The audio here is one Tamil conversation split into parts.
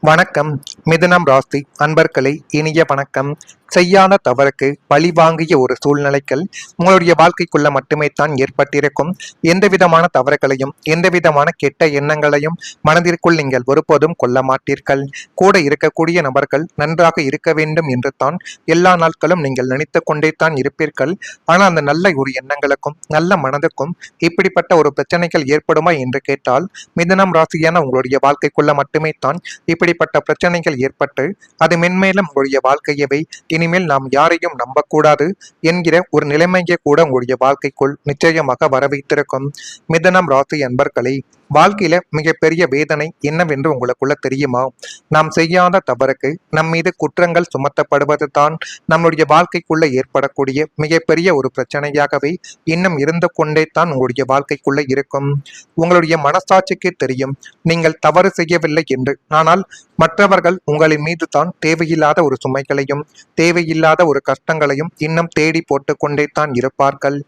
வணக்கம். மிதுனம் ராசி அன்பர்களே, இனிய வணக்கம். செய்யாத தவறுக்கு பழி வாங்கிய ஒரு சூழ்நிலைகள் உங்களுடைய வாழ்க்கைக்குள்ள மட்டுமே தான் ஏற்பட்டிருக்கும். எந்த விதமான தவறுகளையும் எந்த விதமான கெட்ட எண்ணங்களையும் மனதிற்குள் நீங்கள் ஒருபோதும் கொள்ள மாட்டீர்கள். கூட இருக்கக்கூடிய நபர்கள் நன்றாக இருக்க வேண்டும் என்று தான் எல்லா நாட்களும் நீங்கள் நினைத்து கொண்டே தான் இருப்பீர்கள். ஆனால் அந்த நல்ல ஒரு எண்ணங்களுக்கும் நல்ல மனதுக்கும் இப்படிப்பட்ட ஒரு பிரச்சனைகள் ஏற்படுமா என்று கேட்டால், மிதுனம் ராசியான உங்களுடைய வாழ்க்கைக்குள்ள மட்டுமே தான் இப்படிப்பட்ட பிரச்சனைகள் ஏற்பட்டு அது மென்மேலும் உங்களுடைய வாழ்க்கையவை இனிமேல் நாம் யாரையும் நம்பக்கூடாது என்கிற ஒரு நிலைமையை கூட உங்களுடைய வாழ்க்கைக்குள் நிச்சயமாக வர வைத்திருக்கும். மிதுனம் ராசி அன்பர்களே, வாழ்க்கையில மிகப்பெரிய வேதனை என்னவென்று உங்களுக்குள்ள தெரியுமா? நாம் செய்யாத தவறுக்கு நம் மீது குற்றங்கள் சுமத்தப்படுவது தான் நம்முடைய வாழ்க்கைக்குள்ள ஏற்படக்கூடிய மிகப்பெரிய ஒரு பிரச்சனையாகவே இன்னும் இருந்து கொண்டே தான் உங்களுடைய வாழ்க்கைக்குள்ள இருக்கும். உங்களுடைய மனசாட்சிக்கு தெரியும் நீங்கள் தவறு செய்யவில்லை என்று. ஆனால் மற்றவர்கள் உங்களின் மீது தான் தேவையில்லாத ஒரு சுமைகளையும் தேவையில்லாத ஒரு கஷ்டங்களையும் இன்னும் தேடி போட்டு கொண்டே தான் இருப்பார்கள்.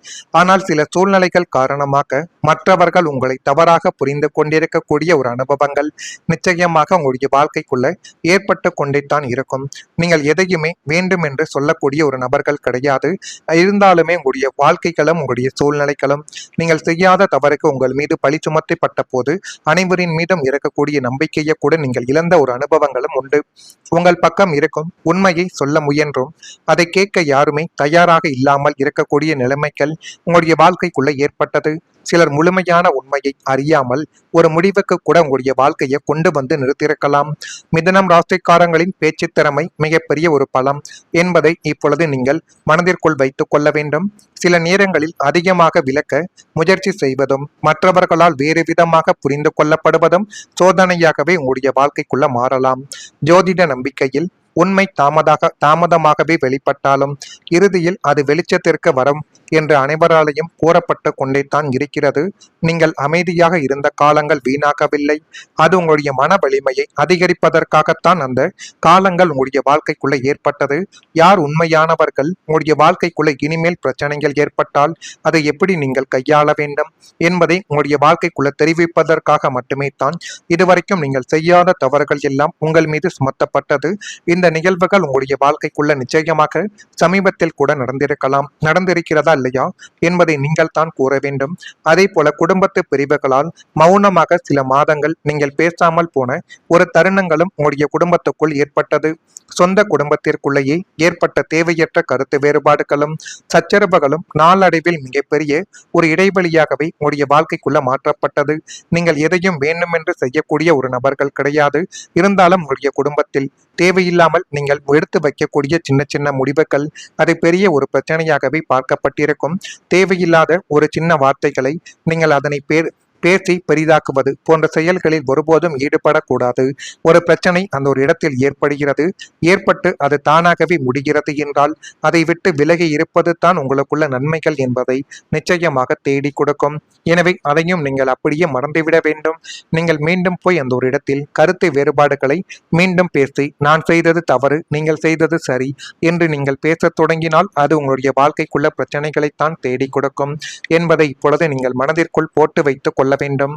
ஆனால் சில சூழ்நிலைகள் காரணமாக மற்றவர்கள் உங்களை தவறாக புரிந்து கொண்டிருக்கக்கூடிய ஒரு அனுபவங்கள் நிச்சயமாக உங்களுடைய வாழ்க்கைக்குள்ள ஏற்பட்டு கொண்டே தான் இருக்கும். நீங்கள் எதையுமே வேண்டும் என்று சொல்லக்கூடிய ஒரு நபர்கள் கிடையாது. இருந்தாலுமே உங்களுடைய வாழ்க்கைகளும் உங்களுடைய சூழ்நிலைகளும் நீங்கள் செய்யாத தவறுக்கு உங்கள் மீது பழி சுமத்தப்பட்ட போது அனைவரின் மீதும் இருக்கக்கூடிய நம்பிக்கையை கூட நீங்கள் இழந்த ஒரு அனுபவங்களும் உண்டு. உங்கள் பக்கம் இருக்கும் உண்மையை சொல்ல முயன்றும் அதை கேட்க யாருமே தயாராக இல்லாமல் இருக்கக்கூடிய நிலைமைகள் உங்களுடைய வாழ்க்கைக்குள்ள ஏற்பட்டது. சிலர் முழுமையான உண்மையை அறியாமல் ஒரு முடிவுக்கு கூட உங்களுடைய வாழ்க்கையை கொண்டு வந்து நிறுத்தியிருக்கலாம். மிதுனம் ராசிக்காரங்களின் பேச்சு திறமை மிகப்பெரிய ஒரு பலம் என்பதை இப்பொழுது நீங்கள் மனதிற்குள் வைத்துக் கொள்ள வேண்டும். சில நேரங்களில் அதிகமாக விளக்க முயற்சி செய்வதும் மற்றவர்களால் வேறு விதமாக புரிந்து கொள்ளப்படுவதும் சோதனையாகவே உங்களுடைய வாழ்க்கைக்குள்ள மாறலாம். ஜோதிட நம்பிக்கையில் உண்மை தாமதமாகவே வெளிப்பட்டாலும் இறுதியில் அது வெளிச்சத்திற்கு வரும் என்று அனைவராலையும் கூறப்பட்டு கொண்டே தான் இருக்கிறது. நீங்கள் அமைதியாக இருந்த காலங்கள் வீணாகவில்லை. அது உங்களுடைய மன வலிமையை அதிகரிப்பதற்காகத்தான் அந்த காலங்கள் உங்களுடைய வாழ்க்கைக்குள்ள ஏற்பட்டது. யார் உண்மையானவர்கள் உங்களுடைய வாழ்க்கைக்குள்ள இனிமேல் பிரச்சனைகள் ஏற்பட்டால் அதை எப்படி நீங்கள் கையாள வேண்டும் என்பதை உங்களுடைய வாழ்க்கைக்குள்ள தெரிவிப்பதற்காக மட்டுமே தான் இதுவரைக்கும் நீங்கள் செய்யாத தவறுகள் எல்லாம் உங்கள் மீது சுமத்தப்பட்டது. இந்த நிகழ்வுகள் உங்களுடைய வாழ்க்கைக்குள்ள நிச்சயமாக சமீபத்தில் கூட நடந்திருக்கிறதா இல்லையா என்பதை நீங்கள் தான் கூற வேண்டும். அதே போல குடும்பத்து பிரிவுகளால் மௌனமாக சில மாதங்கள் நீங்கள் பேசாமல் போன ஒரு தருணங்களும் உங்களுடைய குடும்பத்துக்குள் ஏற்பட்டது. சொந்த குடும்பத்திற்குள்ளேயே ஏற்பட்ட தேவையற்ற கருத்து வேறுபாடுகளும் சச்சரவுகளும் நாளடைவில் மிகப்பெரிய ஒரு இடைவெளியாகவே உங்களுடைய வாழ்க்கைக்குள்ள மாற்றப்பட்டது. நீங்கள் எதையும் வேண்டுமென்று செய்யக்கூடிய ஒரு நபர்கள் கிடையாது. இருந்தாலும் உங்களுடைய குடும்பத்தில் தேவையில்லாமல் நீங்கள் எடுத்து வைக்கக்கூடிய சின்ன சின்ன முடிவுகள் அது பெரிய ஒரு பிரச்சனையாகவே பார்க்கப்பட்டிருக்கும். தேவையில்லாத ஒரு சின்ன வார்த்தைகளை நீங்கள் அதனை பேசி பெரிதாக்குவது போன்ற செயல்களில் ஒருபோதும் ஈடுபடக்கூடாது. ஒரு பிரச்சனை அந்த ஒரு இடத்தில் ஏற்பட்டு அது தானாகவே முடிகிறது என்றால் அதை விட்டு விலகி இருப்பது தான் உங்களுக்குள்ள நன்மைகள் என்பதை நிச்சயமாக தேடி கொடுக்கும். எனவே அதையும் நீங்கள் அப்படியே மறந்துவிட வேண்டும். நீங்கள் மீண்டும் போய் அந்த ஒரு இடத்தில் கருத்து வேறுபாடுகளை மீண்டும் பேசி நான் செய்தது தவறு, நீங்கள் செய்தது சரி என்று நீங்கள் பேசத் தொடங்கினால் அது உங்களுடைய வாழ்க்கைக்குள்ள பிரச்சனைகளைத்தான் தேடி கொடுக்கும் என்பதை இப்பொழுது நீங்கள் மனதிற்குள் போட்டு வைத்துக் கொள்ள வேண்டும்.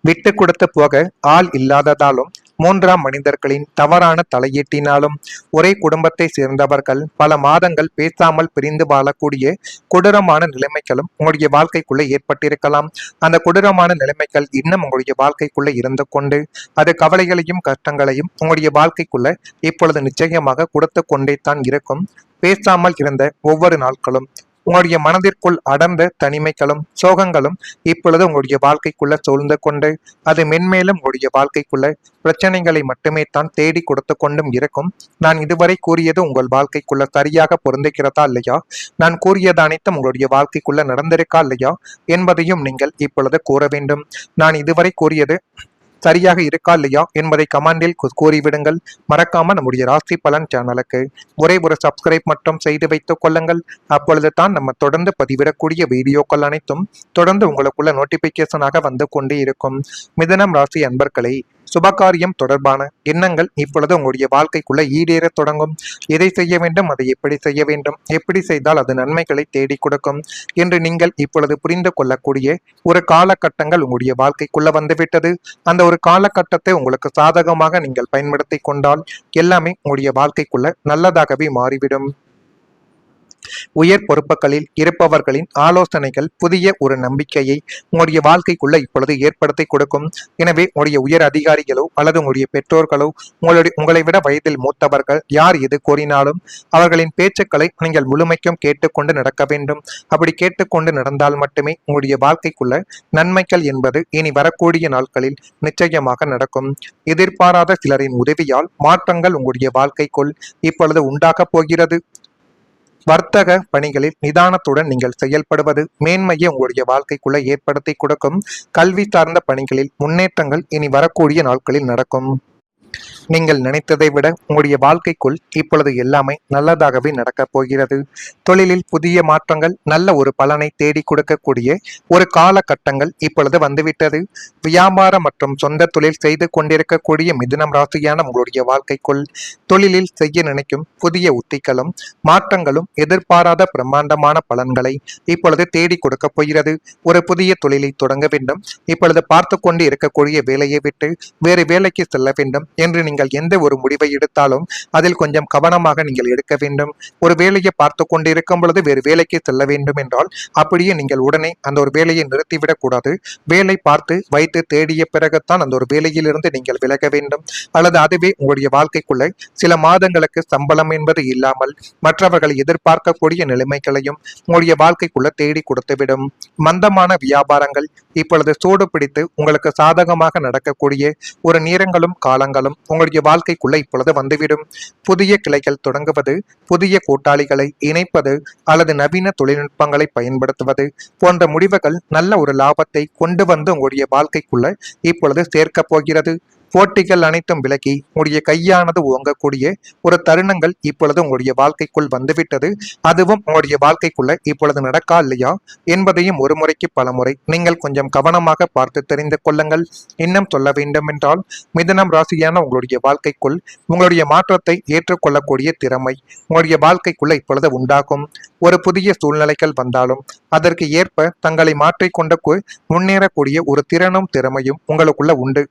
விட்டு கொடுத்து போக ஆள் இல்லாததாலும் மூன்றாம் மனிதர்களின் தவறான தலையீட்டினாலும் ஒரே குடும்பத்தை சேர்ந்தவர்கள் பல மாதங்கள் பேசாமல் பிரிந்து வாழக்கூடிய கொடூரமான நிலைமைகளும் உங்களுடைய வாழ்க்கைக்குள்ள ஏற்பட்டிருக்கலாம். அந்த கொடூரமான நிலைமைகள் இன்னும் உங்களுடைய வாழ்க்கைக்குள்ள இருந்து கொண்டு அது கவலைகளையும் கஷ்டங்களையும் உங்களுடைய வாழ்க்கைக்குள்ள இப்பொழுது நிச்சயமாக கொடுத்து கொண்டே தான் இருக்கும். பேசாமல் இருந்த ஒவ்வொரு நாட்களும் உங்களுடைய மனதிற்குள் அடர்ந்த தனிமைகளும் சோகங்களும் இப்பொழுது உங்களுடைய வாழ்க்கைக்குள்ள சூழ்ந்து கொண்டு அது மென்மேலும் உங்களுடைய வாழ்க்கைக்குள்ள பிரச்சனைகளை மட்டுமே தான் தேடி கொடுத்து கொண்டும் இருக்கும். நான் இதுவரை கூறியது உங்கள் வாழ்க்கைக்குள்ள சரியாக பொருந்துகிறதா இல்லையா, நான் கூறியது அனைத்தும் உங்களுடைய வாழ்க்கைக்குள்ள நடந்திருக்கா இல்லையா என்பதையும் நீங்கள் இப்பொழுது கூற வேண்டும். நான் இதுவரை கூறியது சரியாக இருக்கா இல்லையா என்பதை கமெண்டில் கூறிவிடுங்கள். மறக்காம நம்முடைய ராசி பலன் சேனலுக்கு ஒரே ஒரு சப்ஸ்கிரைப் மட்டும் செய்து வைத்துக் கொள்ளுங்கள். அப்பொழுது தான் நம்ம தொடர்ந்து பதிவிடக்கூடிய வீடியோக்கள் அனைத்தும் தொடர்ந்து உங்களுக்குள்ள நோட்டிபிகேஷனாக வந்து கொண்டே இருக்கும். மிதுனம் ராசி அன்பர்களே, சுபகாரியம் தொடர்பான எண்ணங்கள் இப்பொழுது உங்களுடைய வாழ்க்கைக்குள்ள ஈடேற தொடங்கும். எதை செய்ய வேண்டும், அதை எப்படி செய்ய வேண்டும், எப்படி செய்தால் அது நன்மைகளை தேடி கொடுக்கும் என்று நீங்கள் இப்பொழுது புரிந்து கொள்ளக்கூடிய ஒரு காலகட்டங்கள் உங்களுடைய வாழ்க்கைக்குள்ள வந்துவிட்டது. அந்த ஒரு காலகட்டத்தை உங்களுக்கு சாதகமாக நீங்கள் பயன்படுத்தி கொண்டால் எல்லாமே உங்களுடைய வாழ்க்கைக்குள்ள நல்லதாகவே மாறிவிடும். உயர் பொறுப்புகளில் இருப்பவர்களின் ஆலோசனைகள் புதிய ஒரு நம்பிக்கையை உங்களுடைய வாழ்க்கைக்குள்ள இப்பொழுது ஏற்படுத்தி கொடுக்கும். எனவே உங்களுடைய உயர் அதிகாரிகளோ அல்லது உங்களுடைய பெற்றோர்களோ உங்களை விட வயதில் மூத்தவர்கள் யார் எது கூறினாலும் அவர்களின் பேச்சுக்களை நீங்கள் முழுமைக்கும் கேட்டுக்கொண்டு நடக்க வேண்டும். அப்படி கேட்டுக்கொண்டு நடந்தால் மட்டுமே உங்களுடைய வாழ்க்கைக்குள்ள நன்மைகள் என்பது இனி வரக்கூடிய நாட்களில் நிச்சயமாக நடக்கும். எதிர்பாராத சிலரின் உதவியால் மாற்றங்கள் உங்களுடைய வாழ்க்கைக்குள் இப்பொழுது உண்டாகப் போகிறது. வர்த்தக பணிகளில் நிதானத்துடன் நீங்கள் செயல்படுவது மேன்மையை உங்களுடைய வாழ்க்கைக்குள்ள ஏற்படுத்தி கொடுக்கும். கல்வி சார்ந்த பணிகளில் முன்னேற்றங்கள் இனி வரக்கூடிய நாட்களில் நடக்கும். நீங்கள் நினைத்ததை விட உங்களுடைய வாழ்க்கைக்குள் இப்பொழுது எல்லாமே நல்லதாகவே நடக்கப் போகிறது. தொழிலில் புதிய மாற்றங்கள் நல்ல ஒரு பலனை தேடி கொடுக்கக்கூடிய ஒரு காலகட்டங்கள் இப்பொழுது வந்துவிட்டது. வியாபாரம் மற்றும் சொந்த தொழில் செய்து கொண்டிருக்கக்கூடிய மிதுனம் ராசியான உங்களுடைய வாழ்க்கைக்குள் தொழிலில் செய்ய நினைக்கும் புதிய உத்திகளும் மாற்றங்களும் எதிர்பாராத பிரம்மாண்டமான பலன்களை இப்பொழுது தேடி கொடுக்க போகிறது. ஒரு புதிய தொழிலை தொடங்க வேண்டும், இப்பொழுது பார்த்து கொண்டு இருக்கக்கூடிய வேலையை விட்டு வேறு வேலைக்கு செல்ல வேண்டும் என்று நீங்கள் எந்த ஒரு முடிவை எடுத்தாலும் அதில் கொஞ்சம் கவனமாக நீங்கள் எடுக்க வேண்டும். ஒரு வேலையை பார்த்து கொண்டு இருக்கும் பொழுது வேறு வேலைக்கு செல்ல வேண்டும் என்றால் அப்படியே நீங்கள் உடனே அந்த ஒரு வேலையை நிறுத்திவிடக் கூடாது. வேலை பார்த்து வைத்து தேடிய பிறகுத்தான் அந்த ஒரு வேலையிலிருந்து நீங்கள் விலக வேண்டும். அல்லது அதுவே உங்களுடைய வாழ்க்கைக்குள்ள சில மாதங்களுக்கு சம்பளம் என்பது இல்லாமல் மற்றவர்களை எதிர்பார்க்கக்கூடிய நிலைமைகளையும் உங்களுடைய வாழ்க்கைக்குள்ள தேடி கொடுத்துவிடும். மந்தமான வியாபாரங்கள் இப்பொழுது சூடு பிடித்து உங்களுக்கு சாதகமாக நடக்கக்கூடிய ஒரு நேரங்களும் காலங்களும் உங்களுடைய வாழ்க்கைக்குள்ள இப்பொழுது வந்துவிடும். புதிய கிளைகள் தொடங்குவது, புதிய கூட்டாளிகளை இணைப்பது அல்லது நவீன தொழில்நுட்பங்களை பயன்படுத்துவது போன்ற முடிவுகள் நல்ல ஒரு லாபத்தை கொண்டு வந்து உங்களுடைய வாழ்க்கைக்குள்ள இப்பொழுது சேர்க்க போகிறது. போட்டிகள் அனைத்தும் விலகி உங்களுடைய கையானது ஓங்கக்கூடிய ஒரு தருணங்கள் இப்பொழுது உங்களுடைய வாழ்க்கைக்குள் வந்துவிட்டது. அதுவும் உங்களுடைய வாழ்க்கைக்குள்ள இப்பொழுது நடக்கா இல்லையா என்பதையும் ஒரு முறைக்கு பல முறை நீங்கள் கொஞ்சம் கவனமாக பார்த்து தெரிந்து கொள்ளுங்கள். இன்னும் சொல்ல வேண்டும் என்றால் மிதுனம் ராசியான உங்களுடைய வாழ்க்கைக்குள் உங்களுடைய மாற்றத்தை ஏற்றுக்கொள்ளக்கூடிய திறமை உங்களுடைய வாழ்க்கைக்குள்ள இப்பொழுது உண்டாகும். ஒரு புதிய சூழ்நிலைகள் வந்தாலும் அதற்கு ஏற்ப தங்களை மாற்றிக்கொண்டு முன்னேறக்கூடிய ஒரு திறனும் திறமையும் உங்களுக்குள்ள உண்டு.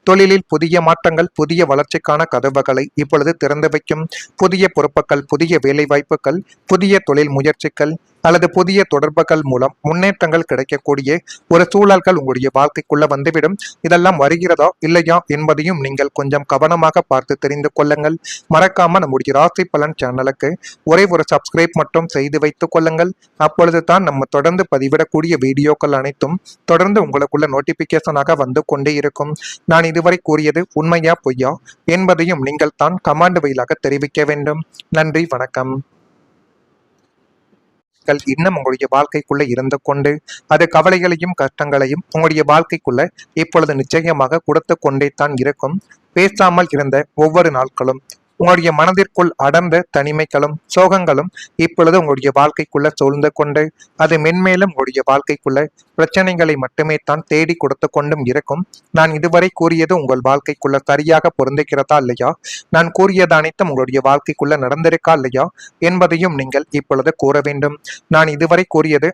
தொழிலில் புதிய மாற்றங்கள் புதிய வளர்ச்சிக்கான கதவுகளை இப்பொழுது திறந்து வைக்கும். புதிய பொறுப்புகள், புதிய வேலை வாய்ப்புகள், புதிய தொழில் முயற்சிகள் அல்லது புதிய தொடர்புகள் மூலம் முன்னேற்றங்கள் கிடைக்கக்கூடிய ஒரு சூழல்கள் உங்களுடைய வாழ்க்கைக்குள்ள வந்துவிடும். இதெல்லாம் வருகிறதா இல்லையா என்பதையும் நீங்கள் கொஞ்சம் கவனமாக பார்த்து தெரிந்து கொள்ளுங்கள். மறக்காம நம்முடைய ராசி பலன் சேனலுக்கு ஒரே ஒரு சப்ஸ்கிரைப் மட்டும் செய்து வைத்துக் கொள்ளுங்கள். அப்பொழுது தான் நம்ம தொடர்ந்து பதிவிடக்கூடிய வீடியோக்கள் அனைத்தும் தொடர்ந்து உங்களுக்குள்ள நோட்டிபிகேஷனாக வந்து கொண்டே இருக்கும். நான் இதுவரை கூறியது உண்மையா பொய்யா என்பதையும் நீங்கள் தான் கமாண்ட் வழியாக தெரிவிக்க வேண்டும். நன்றி, வணக்கம். இன்னும் உங்களுடைய வாழ்க்கைக்குள்ள இருந்து கொண்டு அது கவலைகளையும் கஷ்டங்களையும் உங்களுடைய வாழ்க்கைக்குள்ள இப்பொழுது நிச்சயமாக கொடுத்து கொண்டே தான் இருக்கும். பேசாமல் இருந்த ஒவ்வொரு நாட்களும் உங்களுடைய மனதிற்குள் அடர்ந்த தனிமைகளும் சோகங்களும் இப்பொழுது உங்களுடைய வாழ்க்கைக்குள்ள சூழ்ந்து கொண்டு அது மென்மேலும் உங்களுடைய வாழ்க்கைக்குள்ள பிரச்சனைகளை மட்டுமே தான் தேடி கொடுத்து கொண்டும் இருக்கும். நான் இதுவரை கூறியது உங்கள் வாழ்க்கைக்குள்ள சரியாக பொருந்துகிறதா இல்லையா, நான் கூறியது அனைத்தும் உங்களுடைய வாழ்க்கைக்குள்ள நடந்திருக்கா இல்லையா என்பதையும் நீங்கள் இப்பொழுது கூற வேண்டும். நான் இதுவரை கூறியது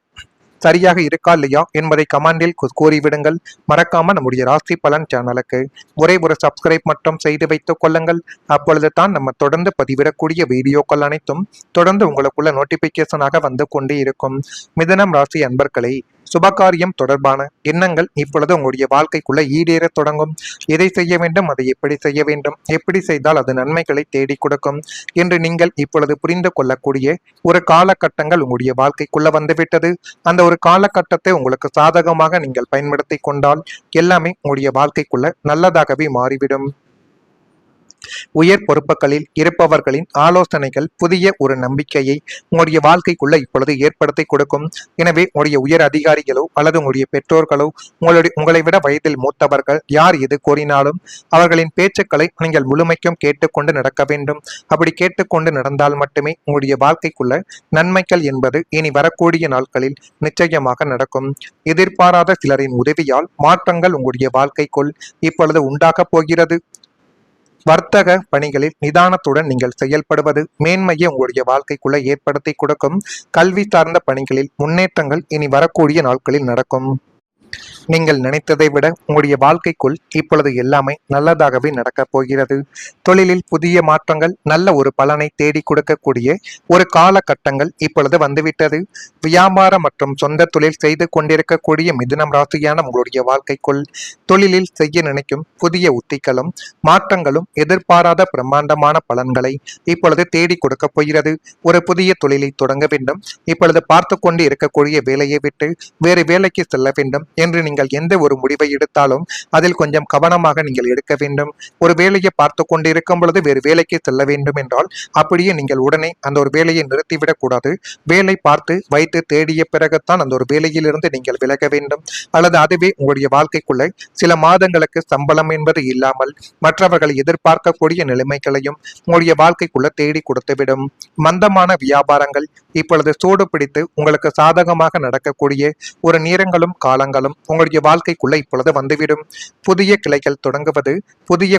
சரியாக இருக்கா இல்லையா என்பதை கமெண்டில் கூறிவிடுங்கள். மறக்காம நம்முடைய ராசி பலன் சேனலுக்கு ஒரே ஒரு சப்ஸ்கிரைப் மட்டும் செய்து வைத்துக் கொள்ளுங்கள். அப்பொழுது தான் நம்ம தொடர்ந்து பதிவிடக்கூடிய வீடியோக்கள் அனைத்தும் தொடர்ந்து உங்களுக்குள்ள நோட்டிபிகேஷனாக வந்து கொண்டே இருக்கும். மிதுனம் ராசி அன்பர்களே, சுபகாரியம் தொடர்பான எண்ணங்கள் இப்பொழுது உங்களுடைய வாழ்க்கைக்குள்ள ஈடேற தொடங்கும். எதை செய்ய வேண்டும், அதை எப்படி செய்ய வேண்டும், எப்படி செய்தால் அது நன்மைகளை தேடி கொடுக்கும் என்று நீங்கள் இப்பொழுது புரிந்து கொள்ளக்கூடிய ஒரு காலகட்டங்கள் உங்களுடைய வாழ்க்கைக்குள்ள வந்துவிட்டது. அந்த ஒரு காலகட்டத்தை உங்களுக்கு சாதகமாக நீங்கள் பயன்படுத்தி கொண்டால் எல்லாமே உங்களுடைய வாழ்க்கைக்குள்ள நல்லதாகவே மாறிவிடும். உயர் பொறுப்புகளில் இருப்பவர்களின் ஆலோசனைகள் புதிய ஒரு நம்பிக்கையை உங்களுடைய வாழ்க்கைக்குள்ள இப்பொழுது ஏற்படுத்தி கொடுக்கும். எனவே உங்களுடைய உயர் அதிகாரிகளோ அல்லது உங்களுடைய பெற்றோர்களோ உங்களை விட வயதில் மூத்தவர்கள் யார் எது கூறினாலும் அவர்களின் பேச்சுக்களை நீங்கள் முழுமைக்கும் கேட்டுக்கொண்டு நடக்க வேண்டும். அப்படி கேட்டுக்கொண்டு நடந்தால் மட்டுமே உங்களுடைய வாழ்க்கைக்குள்ள நன்மைகள் என்பது இனி வரக்கூடிய நாட்களில் நிச்சயமாக நடக்கும். எதிர்பாராத சிலரின் உதவியால் மாற்றங்கள் உங்களுடைய வாழ்க்கைக்குள் இப்பொழுது உண்டாக போகிறது. வர்த்தக பணிகளில் நிதானத்துடன் நீங்கள் செயல்படுவது மேன்மையை உங்களுடைய வாழ்க்கைக்குள்ள ஏற்படுத்தி கொடுக்கும். கல்வி சார்ந்த பணிகளில் முன்னேற்றங்கள் இனி வரக்கூடிய நாட்களில் நடக்கும். நீங்கள் நினைத்ததை விட உங்களுடைய வாழ்க்கைக்குள் இப்பொழுது எல்லாமே நல்லதாகவே நடக்கப் போகிறது. தொழிலில் புதிய மாற்றங்கள் நல்ல ஒரு பலனை தேடி கொடுக்கக்கூடிய ஒரு காலகட்டங்கள் இப்பொழுது வந்துவிட்டது. வியாபாரம் மற்றும் சொந்த தொழில் செய்து கொண்டிருக்கக்கூடிய மிதுனம் ராசியான உங்களுடைய வாழ்க்கைக்குள் தொழிலில் செய்ய நினைக்கும் புதிய உத்திகளும் மாற்றங்களும் எதிர்பாராத பிரம்மாண்டமான பலன்களை இப்பொழுது தேடி கொடுக்க போகிறது. ஒரு புதிய தொழிலை தொடங்க வேண்டும், இப்பொழுது பார்த்து கொண்டு இருக்கக்கூடிய வேலையை விட்டு வேறு வேலைக்கு செல்ல வேண்டும் என்று நீங்கள் எந்த ஒரு முடிவை எடுத்தாலும் அதில் கொஞ்சம் கவனமாக நீங்கள் எடுக்க வேண்டும். ஒரு வேலையை பார்த்து கொண்டு இருக்கும் பொழுது வேறு வேலைக்கு செல்ல வேண்டும் என்றால் அப்படியே நீங்கள் உடனே அந்த ஒரு வேலையை நிறுத்திவிடக் கூடாது. வேலை பார்த்து வைத்து தேடிய பிறகுத்தான் அந்த ஒரு வேலையிலிருந்து நீங்கள் விலக வேண்டும். அல்லது அதுவே உங்களுடைய வாழ்க்கைக்குள்ள சில மாதங்களுக்கு சம்பளம் என்பது இல்லாமல் மற்றவர்கள் எதிர்பார்க்கக்கூடிய நிலைமைகளையும் உங்களுடைய வாழ்க்கைக்குள்ள தேடி கொடுத்துவிடும். மந்தமான வியாபாரங்கள் இப்பொழுது சூடு பிடித்து உங்களுக்கு சாதகமாக நடக்கக்கூடிய ஒரு நேரங்களும் காலங்களும் உங்களுடைய வாழ்க்கைக்குள்ள இப்பொழுது வந்துவிடும். புதிய கிளைகள் தொடங்குவது, புதிய